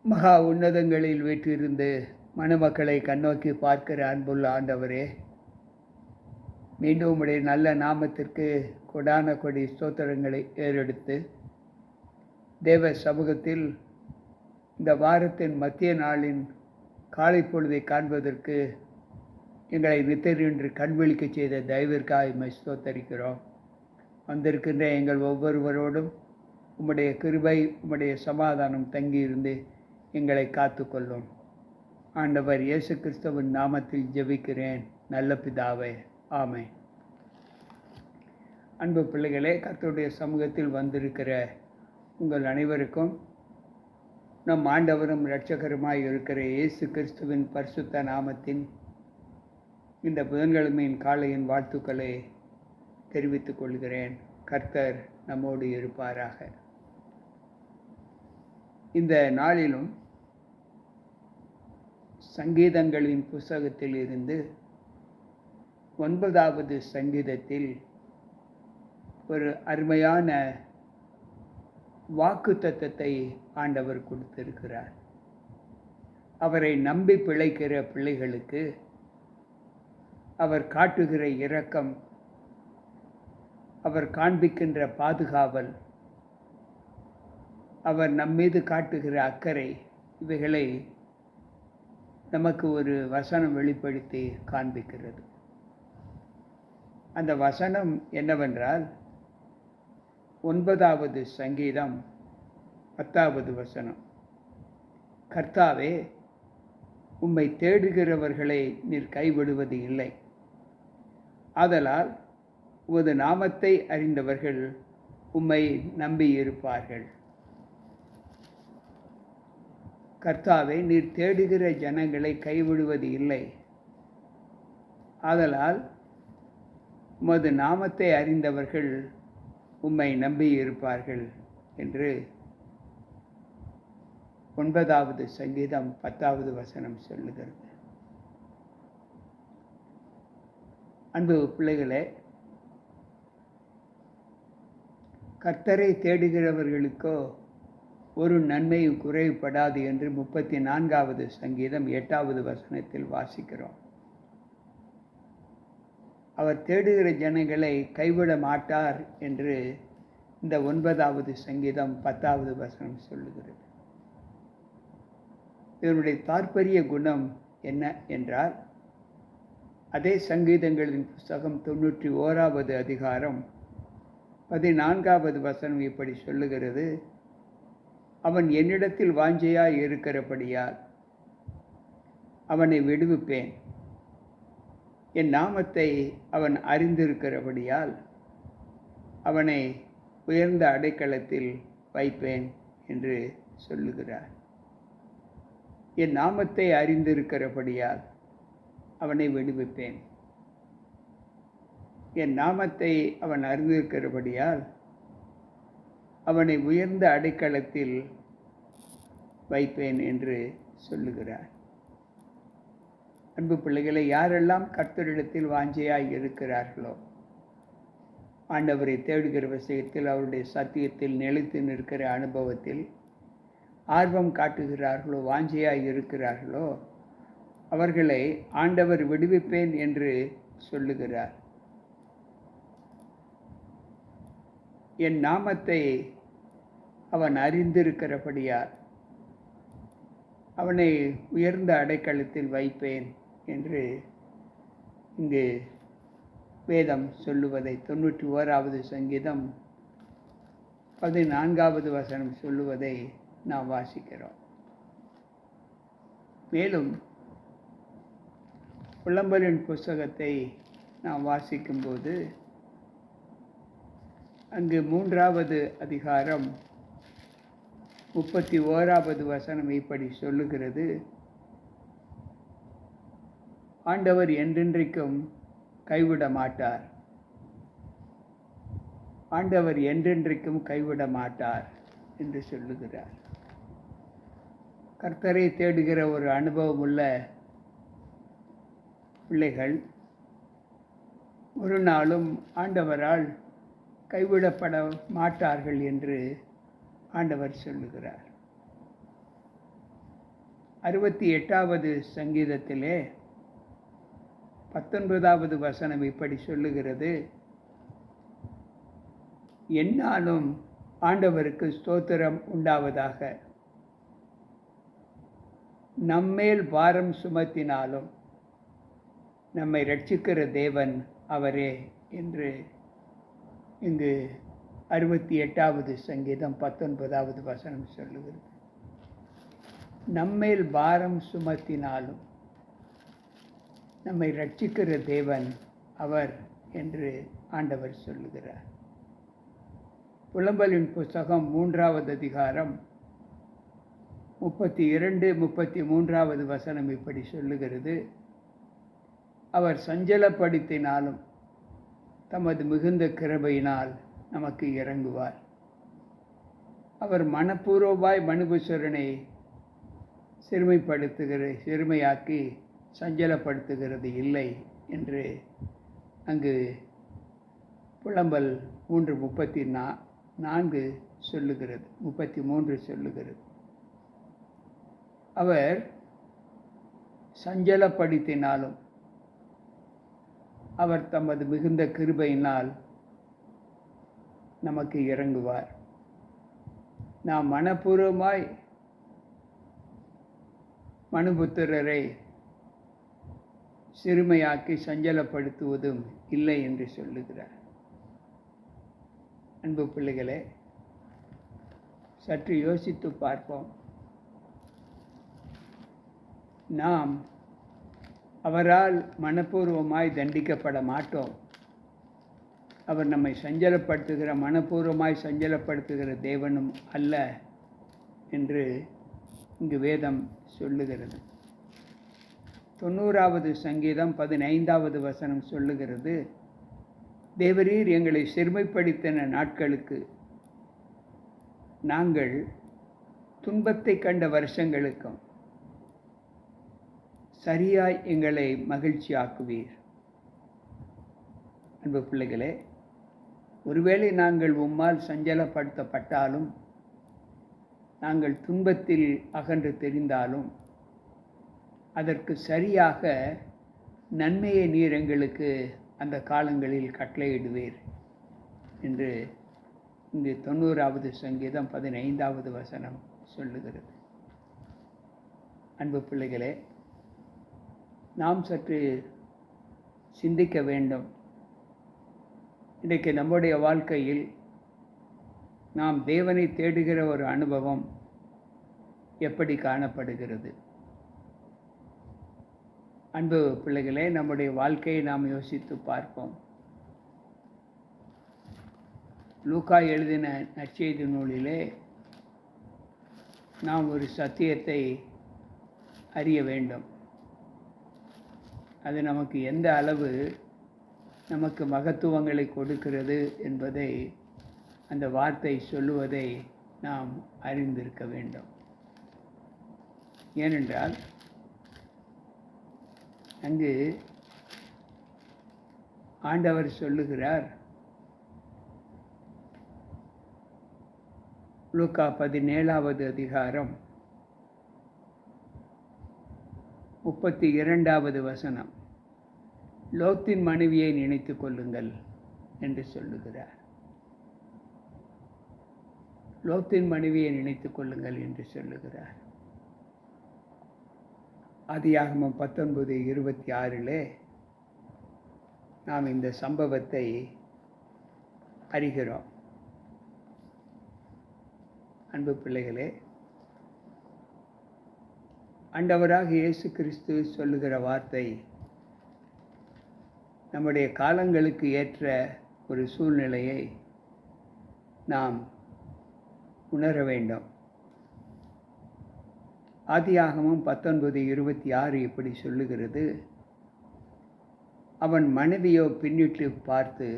மகா உன்னதங்களில் வீற்றிருந்து மணமக்களை கண்ணோக்கி பார்க்கிற அன்புள்ள ஆண்டவரே, மீண்டும் உம்முடைய நல்ல நாமத்திற்கு கொடான கொடி ஸ்தோத்திரங்களை ஏறெடுத்து தேவ சமூகத்தில் இந்த வாரத்தின் மத்திய நாளின் காலை பொழுதை காண்பதற்கு எங்களை நித்திரின்று கண்விழிக்க செய்த தயவிற்காக ஸ்தோத்தரிக்கிறோம். வந்திருக்கின்ற எங்கள் ஒவ்வொருவரோடும் உம்முடைய கிருபை, உம்முடைய சமாதானம் தங்கியிருந்து எங்களை காத்துக்கொள்ளும். ஆண்டவர் இயேசு கிறிஸ்துவின் நாமத்தில் ஜெபிக்கிறேன் நல்ல பிதாவே, ஆமென். அன்பு பிள்ளைகளே, கர்த்தருடைய சமூகத்தில் வந்திருக்கிற உங்கள் அனைவருக்கும் நம் ஆண்டவரும் இரட்சகருமாய் இருக்கிற இயேசு கிறிஸ்துவின் பரிசுத்த நாமத்தின் இந்த புதன்கிழமையின் காலையின் வாழ்த்துக்களை தெரிவித்துக் கொள்கிறேன். கர்த்தர் நம்மோடு இருப்பாராக. இந்த நாளிலும் சங்கீதங்களின் புஸ்தகத்தில் இருந்து 9வது சங்கீதத்தில் ஒரு அருமையான வாக்குத்தத்தத்தை ஆண்டவர் கொடுத்திருக்கிறார். அவரை நம்பி பிழைக்கிற பிள்ளைகளுக்கு அவர் காட்டுகிற இரக்கம், அவர் காண்பிக்கின்ற பாதுகாவல், அவர் நம்மீது காட்டுகிற அக்கறை, இவைகளை நமக்கு ஒரு வசனம் வெளிப்படுத்தி காண்பிக்கிறது. அந்த வசனம் என்னவென்றால் 9வது சங்கீதம் 10வது வசனம். கர்த்தாவே, உம்மை தேடுகிறவர்களை நீர் கைவிடுவது இல்லை. ஆதலால் உமது நாமத்தை அறிந்தவர்கள் உம்மை நம்பியிருப்பார்கள். கர்த்தாவே, நீர் தேடுகிற ஜனங்களை கைவிடுவது இல்லை. ஆதலால் உமது நாமத்தை அறிந்தவர்கள் உம்மை நம்பியிருப்பார்கள் என்று 9வது சங்கீதம் 10வது வசனம் சொல்லுகிறது. அன்பு பிள்ளைகளே, கர்த்தரை தேடுகிறவர்களுக்கோ ஒரு நன்மையும் குறைவுபடாது என்று 34வது சங்கீதம் 8வது வசனத்தில் வாசிக்கிறோம். அவர் தேடுகிற ஜனங்களை கைவிட மாட்டார் என்று இந்த 9வது சங்கீதம் 10வது வசனம் சொல்லுகிறது. இதனுடைய தாற்பரிய குணம் என்ன என்றால், அதே சங்கீதங்களின் புஸ்தகம் 91வது அதிகாரம் 14வது வசனம் இப்படி சொல்லுகிறது: அவன் என்னிடத்தில் வாஞ்சையாய் இருக்கிறபடியால் அவனை விடுவிப்பேன். என் நாமத்தை அவன் அறிந்திருக்கிறபடியால் அவனை உயர்ந்த அடைக்கலத்தில் வைப்பேன் என்று சொல்லுகிறார். என் நாமத்தை அறிந்திருக்கிறபடியால் அவனை விடுவிப்பேன். என் நாமத்தை அவன் அறிந்திருக்கிறபடியால் அவனை உயர்ந்த அடைக்கலத்தில் வைப்பேன் என்று சொல்லுகிறார். அன்பு பிள்ளைகளை, யாரெல்லாம் கர்த்தரிடத்தில் வாஞ்சையாய் இருக்கிறார்களோ, ஆண்டவரை தேடுகிற விஷயத்தில், அவருடைய சத்தியத்தில் நிலைத்து நிற்கிற அனுபவத்தில் ஆர்வம் காட்டுகிறார்களோ, வாஞ்சையாய் இருக்கிறார்களோ, அவர்களை ஆண்டவர் விடுவிப்பேன் என்று சொல்லுகிறார். என் நாமத்தை அவன் அறிந்திருக்கிறபடியால் அவனை உயர்ந்த அடைக்கலத்தில் வைப்பேன் என்று இங்கு வேதம் சொல்லுவதை 91வது சங்கீதம் 14வது வசனம் சொல்லுவதை நாம் வாசிக்கிறோம். மேலும் புலம்பலின் புஸ்தகத்தை நாம் வாசிக்கும்போது அங்கு 3வது அதிகாரம் 31வது வசனம் இப்படி சொல்லுகிறது: ஆண்டவர் என்றென்றைக்கும் கைவிட மாட்டார். ஆண்டவர் என்றென்றைக்கும் கைவிட மாட்டார் என்று சொல்லுகிறார். கர்த்தரை தேடுகிற ஒரு அனுபவம் உள்ள பிள்ளைகள் ஒரு நாளும் ஆண்டவரால் கைவிடப்பட மாட்டார்கள் என்று ஆண்டவர் சொல்லுகிறார். 68வது சங்கீதத்திலே 19வது வசனம் இப்படி சொல்லுகிறது: எந்நாளும் ஆண்டவருக்கு ஸ்தோத்திரம் உண்டாவதாக. நம்மேல் பாரம் சுமத்தினாலும் நம்மை ரட்சிக்கிற தேவன் அவரே என்று இங்கு 68வது சங்கீதம் 19வது வசனம் சொல்லுகிறது. நம்மேல் பாரம் சுமத்தினாலும் நம்மை ரட்சிக்கிற தேவன் அவர் என்று ஆண்டவர் சொல்லுகிறார். புலம்பலின் புஸ்தகம் 3வது அதிகாரம் 32, 33வது வசனம் இப்படி சொல்லுகிறது: அவர் சஞ்சலப்படுத்தினாலும் தமது மிகுந்த கிருபையினால் நமக்கு இறங்குவார். அவர் மனப்பூர்வமாய் மனுபுத்திரனை சிறுமையாக்கி சஞ்சலப்படுத்துகிறது இல்லை என்று அங்கு புலம்பல் 3:34 சொல்லுகிறது, 33 சொல்லுகிறது. அவர் சஞ்சலப்படுத்தினாலும் அவர் தமது மிகுந்த கிருபையினால் நமக்கு இறங்குவார். நாம் மனப்பூர்வமாய் மனுபுத்திரரை சிறுமையாக்கி சஞ்சலப்படுத்துவதும் இல்லை என்று சொல்லுகிறார். அன்பு பிள்ளைகளே, சற்று யோசித்து பார்ப்போம். நாம் அவரால் மனப்பூர்வமாய் தண்டிக்கப்பட மாட்டோம். அவர் நம்மை மனப்பூர்வமாய் சஞ்சலப்படுத்துகிற தேவனும் அல்ல என்று இங்கு வேதம் சொல்லுகிறது. 90வது சங்கீதம் 15வது வசனம் சொல்லுகிறது: தேவரீர் எங்களை சிறுமைப்படுத்தின நாட்களுக்கு, நாங்கள் துன்பத்தை கண்ட வருஷங்களுக்கும் சரியாய் எங்களை மகிழ்ச்சியாக்குவீர். அன்பு பிள்ளைகளே, ஒருவேளை நாங்கள் உம்மால் சஞ்சலப்படுத்தப்பட்டாலும், நாங்கள் துன்பத்தில் அகன்று தெரிந்தாலும், அதற்கு சரியாக நன்மையை நீர் எங்களுக்கு அந்த காலங்களில் கட்டளையிடுவீர் என்று இங்கு 90வது சங்கீதம் 15வது வசனம் சொல்லுகிறது. அன்பு பிள்ளைகளே, நாம் சற்று சிந்திக்க வேண்டும். இன்றைக்கு நம்முடைய வாழ்க்கையில் நாம் தேவனை தேடுகிற ஒரு அனுபவம் எப்படி காணப்படுகிறது? அன்பு பிள்ளைகளே, நம்முடைய வாழ்க்கையை நாம் யோசித்து பார்ப்போம். லூக்கா எழுதின நற்செய்தி நூலிலே நாம் ஒரு சத்தியத்தை அறிய வேண்டும். அது நமக்கு எந்த அளவு நமக்கு மகத்துவங்களை கொடுக்கிறது என்பதை அந்த வார்த்தை சொல்லுவதை நாம் அறிந்திருக்க வேண்டும். ஏனென்றால் அங்கு ஆண்டவர் சொல்லுகிறார், லூக்கா 17வது அதிகாரம் 32வது வசனம், லோத்தின் மனைவியை நினைத்து கொள்ளுங்கள் என்று சொல்லுகிறார். லோத்தின் மனைவியை நினைத்து கொள்ளுங்கள் என்று சொல்லுகிறார். ஆதியாகமம் 19:26 நாம் இந்த சம்பவத்தை அறிகிறோம். அன்பு பிள்ளைகளே, ஆண்டவராக இயேசு கிறிஸ்து சொல்லுகிற வார்த்தை நம்முடைய காலங்களுக்கு ஏற்ற ஒரு சூழ்நிலையை நாம் உணர வேண்டும். ஆதியாகமம் 19:26 இப்படி சொல்லுகிறது: அவன் மனைவியோ பின்னிட்டு பார்த்து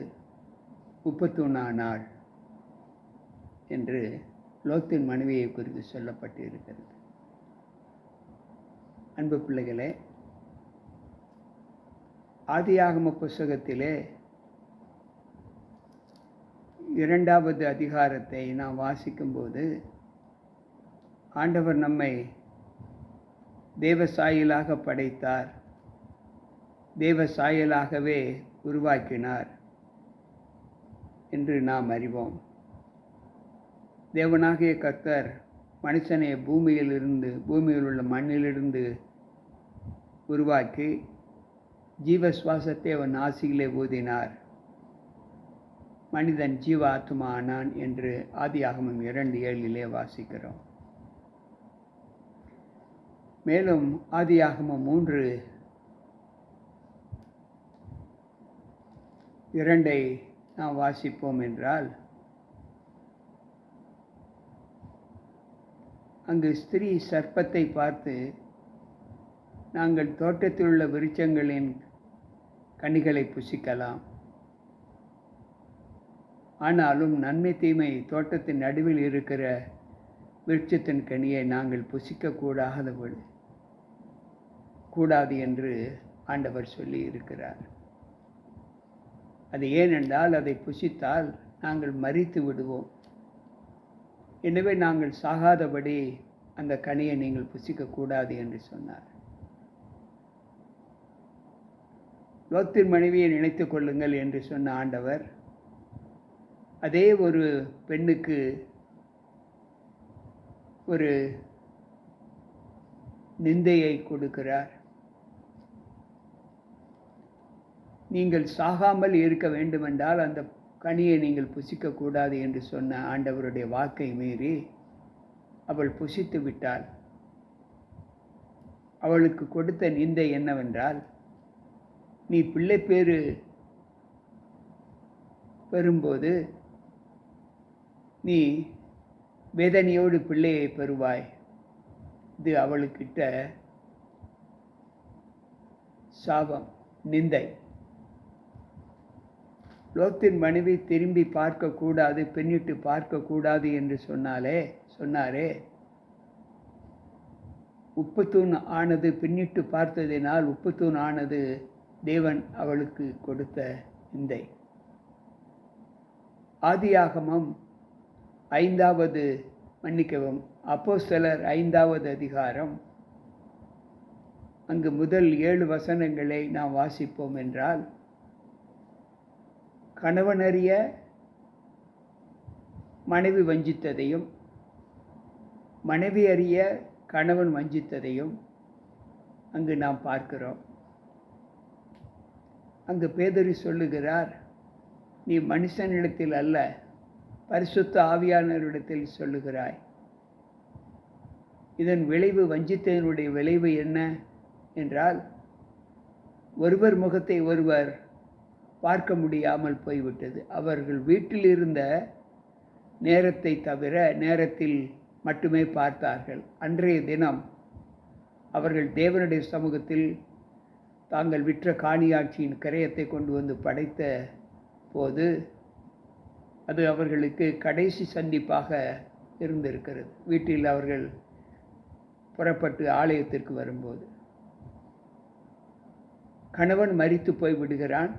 31 நாள் என்று லோத்தின் மனைவியை குறித்து சொல்லப்பட்டு இருக்கிறது. அன்பு பிள்ளைகளே, ஆதியாகம புஸ்தகத்திலே 2வது அதிகாரத்தை நாம் வாசிக்கும்போது ஆண்டவர் நம்மை தேவ சாயலாக படைத்தார், தேவ சாயலாகவே உருவாக்கினார் என்று நாம் அறிவோம். தேவனாகிய கர்த்தர் மனுஷனை பூமியில் உள்ள மண்ணிலிருந்து உருவாக்கி ஜீவ சுவாசத்தை அவன் நாசியிலே ஊதினார். மனிதன் ஜீவ ஆத்மா ஆனான் என்று ஆதியாகமம் 2:7 வாசிக்கிறோம். மேலும் ஆதியாகமம் 3:2 நாம் வாசிப்போம் என்றால், அங்கு ஸ்திரீ சர்ப்பத்தை பார்த்து, நாங்கள் தோட்டத்தில் உள்ள விருட்சங்களின் கனிகளை புசிக்கலாம், ஆனாலும் நன்மை தீமை தோட்டத்தின் நடுவில் இருக்கிற விருட்சத்தின் கனியை நாங்கள் கூடாது என்று ஆண்டவர் சொல்லி இருக்கிறார். அது ஏனென்றால் அதை புசித்தால் நாங்கள் மரித்து விடுவோம். எனவே நாங்கள் சாகாதபடி அந்த கனியை நீங்கள் புசிக்கக்கூடாது என்று சொன்னார். லோத்தின் மனைவியை நினைத்து கொள்ளுங்கள் என்று சொன்ன ஆண்டவர் அதே ஒரு பெண்ணுக்கு ஒரு நிந்தையை கொடுக்கிறார். நீங்கள் சாகாமல் இருக்க வேண்டுமென்றால் அந்த கனியை நீங்கள் புசிக்கக்கூடாது என்று சொன்ன ஆண்டவருடைய வாக்கை மீறி அவள் புசித்து விட்டாள். அவளுக்கு கொடுத்த நிந்தை என்னவென்றால், நீ பிள்ளை பேறு பெறும்போது நீ வேதனையோடு பிள்ளையை பெறுவாய். இது அவளுக்கிட்ட சாபம், நிந்தை. லோத்தின் மனைவி திரும்பி பார்க்கக்கூடாது, பின்னிட்டு பார்க்கக்கூடாது என்று சொன்னாரே, உப்புத்தூண் ஆனது பின்னிட்டு பார்த்ததினால் உப்புத்தூண் ஆனது தேவன் அவளுக்கு கொடுத்த நிந்தை. ஆதியாகமம் 5 அப்போஸ்தலர் 5 அங்கு முதல் 7 வசனங்களை நாம் வாசிப்போம் என்றால், கணவனறிய மனைவி வஞ்சித்ததையும் மனைவி அறிய கணவன் வஞ்சித்ததையும் அங்கு நாம் பார்க்கிறோம். அங்கு பேதுரு சொல்லுகிறார், நீ மனுஷனிடத்தில் அல்ல பரிசுத்த ஆவியானவரிடத்தில் சொல்லுகிறாய். இதன் விளைவு, வஞ்சித்ததனுடைய விளைவு என்ன என்றால், ஒருவர் முகத்தை ஒருவர் பார்க்க முடியாமல் போய்விட்டது. அவர்கள் வீட்டில் இருந்த நேரத்தை தவிர நேரத்தில் மட்டுமே பார்த்தார்கள். அன்றைய தினம் அவர்கள் தேவனுடைய சமூகத்தில் தாங்கள் விற்ற காணியாட்சியின் கிரயத்தை கொண்டு வந்து படைத்த போது அது அவர்களுக்கு கடைசி சந்திப்பாக இருந்திருக்கிறது. வீட்டில் அவர்கள் புறப்பட்டு ஆலயத்திற்கு வரும்போது கணவன் மரித்து போய் விடுகிறான்.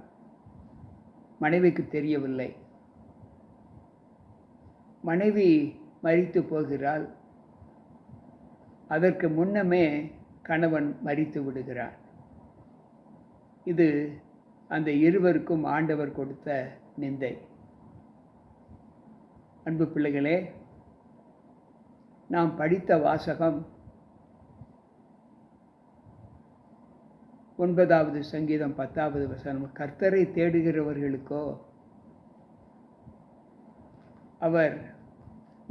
மனைவிக்கு தெரியவில்லை. மனைவி மரித்து போகிறாள். அதற்கு முன்னமே கணவன் மரித்து விடுகிறான். இது அந்த இருவருக்கும் ஆண்டவர் கொடுத்த நிந்தை. அன்பு பிள்ளைகளே, நாம் படித்த வாசகம் 9வது சங்கீதம் 10வது வசனம், கர்த்தரை தேடுகிறவர்களுக்கோ அவர்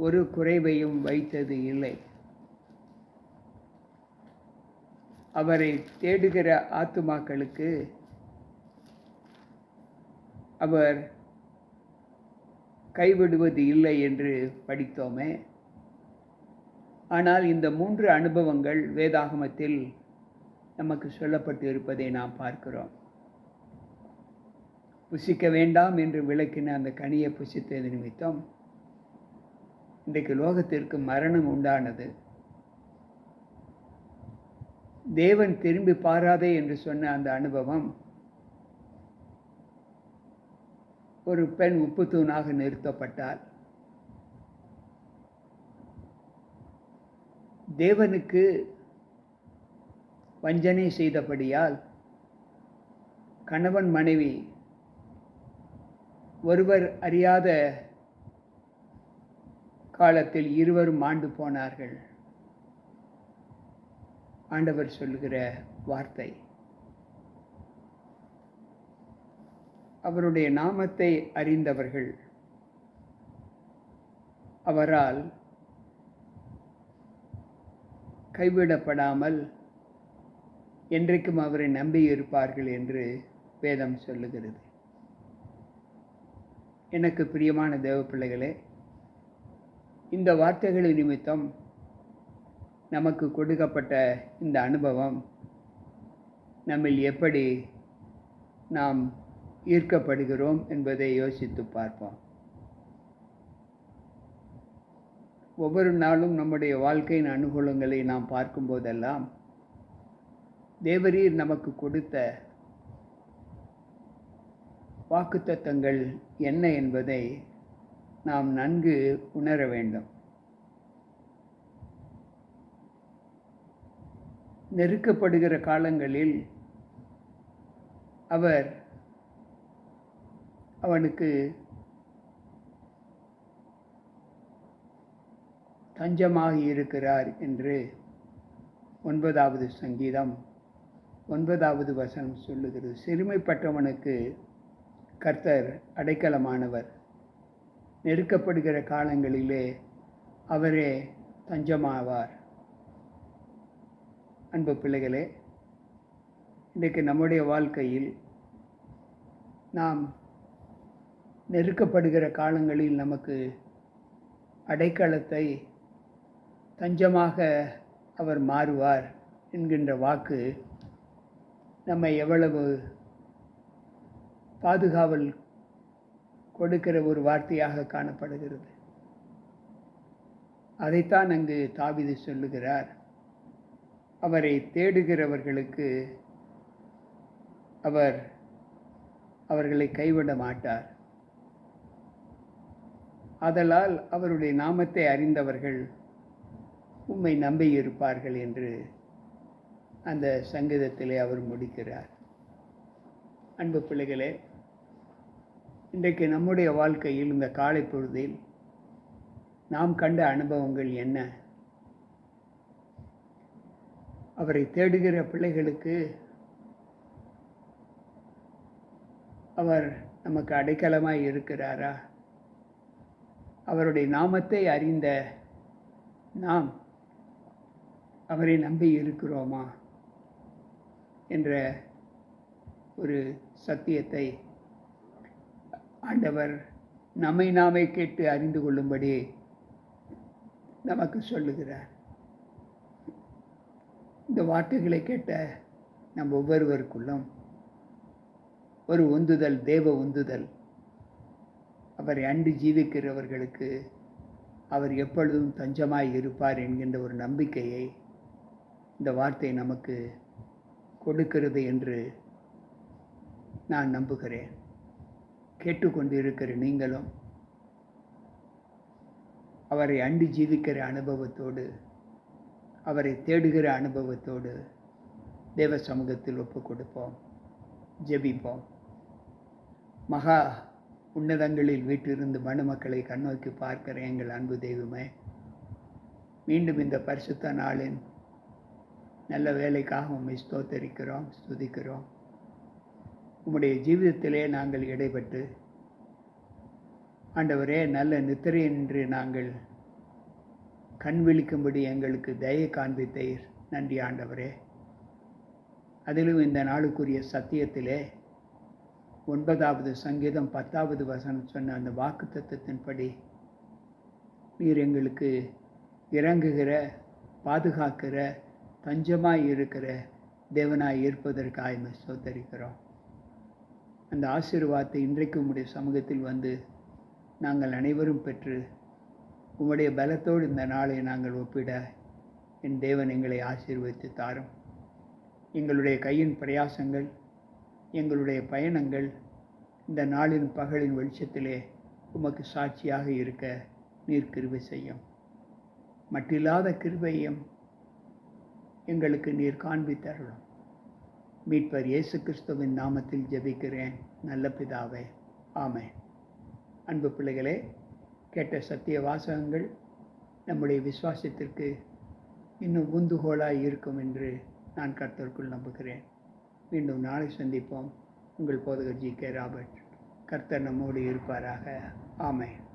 ஒரு குறைவையும் வைத்தது இல்லை. அவரை தேடுகிற ஆத்துமாக்களுக்கு அவர் கைவிடுவது இல்லை என்று படித்தோமே. ஆனால் இந்த 3 அனுபவங்கள் வேதாகமத்தில் நமக்கு சொல்லப்பட்டு இருப்பதை நாம் பார்க்கிறோம். புசிக்க வேண்டாம் என்று விளக்கின அந்த கனியை புசித்தது நிமித்தம் இன்றைக்கு லோகத்திற்கு மரணம் உண்டானது. தேவன் திரும்பி பாராதே என்று சொன்ன அந்த அனுபவம், ஒரு பெண் உப்புத்தூணாக நிறுத்தப்பட்டார். தேவனுக்கு வஞ்சனை செய்தபடியால் கணவன் மனைவி ஒருவர் அறியாத காலத்தில் இருவரும் மாண்டு போனார்கள். ஆண்டவர் சொல்லுகிற வார்த்தை. அவருடைய நாமத்தை அறிந்தவர்கள் அவரால் கைவிடப்படாமல் என்றைக்கும் அவரை நம்பியிருப்பார்கள் என்று வேதம் சொல்லுகிறது. எனக்கு பிரியமான தேவ பிள்ளைகளே, இந்த வார்த்தைகளின் நிமித்தம் நமக்கு கொடுக்கப்பட்ட இந்த அனுபவம் நம்மில் எப்படி நாம் ஈர்க்கப்படுகிறோம் என்பதை யோசித்து பார்ப்போம். ஒவ்வொரு நாளும் நம்முடைய வாழ்க்கையின் அனுகூலங்களை நாம் பார்க்கும்போதெல்லாம் தேவரீர் நமக்கு கொடுத்த வாக்குத்தத்தங்கள் என்ன என்பதை நாம் நன்கு உணர வேண்டும். நெருக்கப்படுகிற காலங்களில் அவர் அவனுக்கு தஞ்சமாக இருக்கிறார் என்று 9வது சங்கீதம் 9வது வசனம் சொல்லுகிறது. சிறுமைப்பட்டவனுக்கு கர்த்தர் அடைக்கலமானவர். நெருக்கப்படுகிற காலங்களிலே அவரே தஞ்சமாவார். அன்பு பிள்ளைகளே, இன்றைக்கு நம்முடைய வாழ்க்கையில் நாம் நெருக்கப்படுகிற காலங்களில் நமக்கு அடைக்கலத்தை தஞ்சமாக அவர் மாறுவார் என்கின்ற வாக்கு நம்மை எவ்வளவு பாதுகாவல் கொடுக்கிற ஒரு வார்த்தையாக காணப்படுகிறது. அதைத்தான் அங்கு தாவீது சொல்லுகிறார். அவரை தேடுகிறவர்களுக்கு அவர் அவர்களை கைவிட மாட்டார். ஆதலால் அவருடைய நாமத்தை அறிந்தவர்கள் உம்மை நம்பியிருப்பார்கள் என்று அந்த சங்கீதத்திலே அவர் முடிக்கிறார். அன்பு பிள்ளைகளே, இன்றைக்கு நம்முடைய வாழ்க்கையில் இந்த காலை பொழுதில் நாம் கண்ட அனுபவங்கள் என்ன? அவரை தேடுகிற பிள்ளைகளுக்கு அவர் நமக்கு அடைக்கலமாய் இருக்கிறாரா? அவருடைய நாமத்தை அறிந்த நாம் அவரை நம்பி இருக்கிறோமா என்ற ஒரு சத்தியத்தை ஆண்டவர் நம்மை நாமே கேட்டு அறிந்து கொள்ளும்படி நமக்கு சொல்லுகிறார். இந்த வார்த்தைகளை கேட்ட நம் ஒவ்வொருவருக்குள்ளும் ஒரு உந்துதல், தேவ உந்துதல். அவரை அண்டி ஜீவிக்கிறவர்களுக்கு அவர் எப்பொழுதும் தஞ்சமாய் இருப்பார் என்கின்ற ஒரு நம்பிக்கையை இந்த வார்த்தை நமக்கு கொடுக்கிறது என்று நான் நம்புகிறேன். கேட்டுக்கொண்டு இருக்கிற நீங்களும் அவரை அண்டி ஜீவிக்கிற அனுபவத்தோடு, அவரை தேடுகிற அனுபவத்தோடு தேவ சமூகத்தில் ஒப்பு கொடுப்போம், ஜெபிப்போம். மகா உன்னதங்களில் வீட்டிலிருந்து மனுமக்களை கண்ணோக்கி பார்க்கிற எங்கள் அன்பு தெய்வமே, மீண்டும் இந்த பரிசுத்த நாளின் நல்ல வேலைக்காக உம்மை ஸ்தோத்தரிக்கிறோம், ஸ்துதிக்கிறோம். உம்முடைய ஜீவிதத்திலே நாங்கள் இடைப்பட்டு ஆண்டவரே, நல்ல நித்திரை என்று நாங்கள் கண் விழிக்கும்படி எங்களுக்கு தயை காண்பித்தீர். நன்றி ஆண்டவரே. அதிலும் இந்த நாளுக்குரிய சத்தியத்திலே 9வது சங்கீதம் 10வது வசனம் சொன்ன அந்த வாக்கு தத்துவத்தின்படி நீர் எங்களுக்கு இறங்குகிற, பாதுகாக்கிற, தஞ்சமாய் இருக்கிற தேவனாய் இருப்பதற்காக ஸ்தோத்தரிக்கிறோம். அந்த ஆசீர்வாதத்தை இன்றைக்கு உம்முடைய சமூகத்தில் வந்து நாங்கள் அனைவரும் பெற்று உம்முடைய பலத்தோடு இந்த நாளை நாங்கள் ஒப்பிட என் தேவன் எங்களை ஆசீர்வதித்து தாரும். எங்களுடைய கையின் பிரயாசங்கள், எங்களுடைய பயணங்கள் இந்த நாளின் பகலின் வெளிச்சத்திலே உமக்கு சாட்சியாக இருக்க நீர் கிருபை செய்யும். மட்டில்லாத கிருபையும் எங்களுக்கு நீர் காண்பித்தருளும். மீட்பர் இயேசு கிறிஸ்துவின் நாமத்தில் ஜெபிக்கிறேன் நல்ல பிதாவே, ஆமென். அன்பு பிள்ளைகளே, கேட்ட சத்திய வாசகங்கள் நம்முடைய விசுவாசத்திற்கு இன்னும் உந்துகோலாய் இருக்கும் என்று நான் கர்த்தருக்குள் நம்புகிறேன். மீண்டும் நாளை சந்திப்போம். உங்கள் போதகர் ஜி.கே. ராபர்ட். கர்த்தர் நம்மோடு இருப்பாராக. ஆமென்.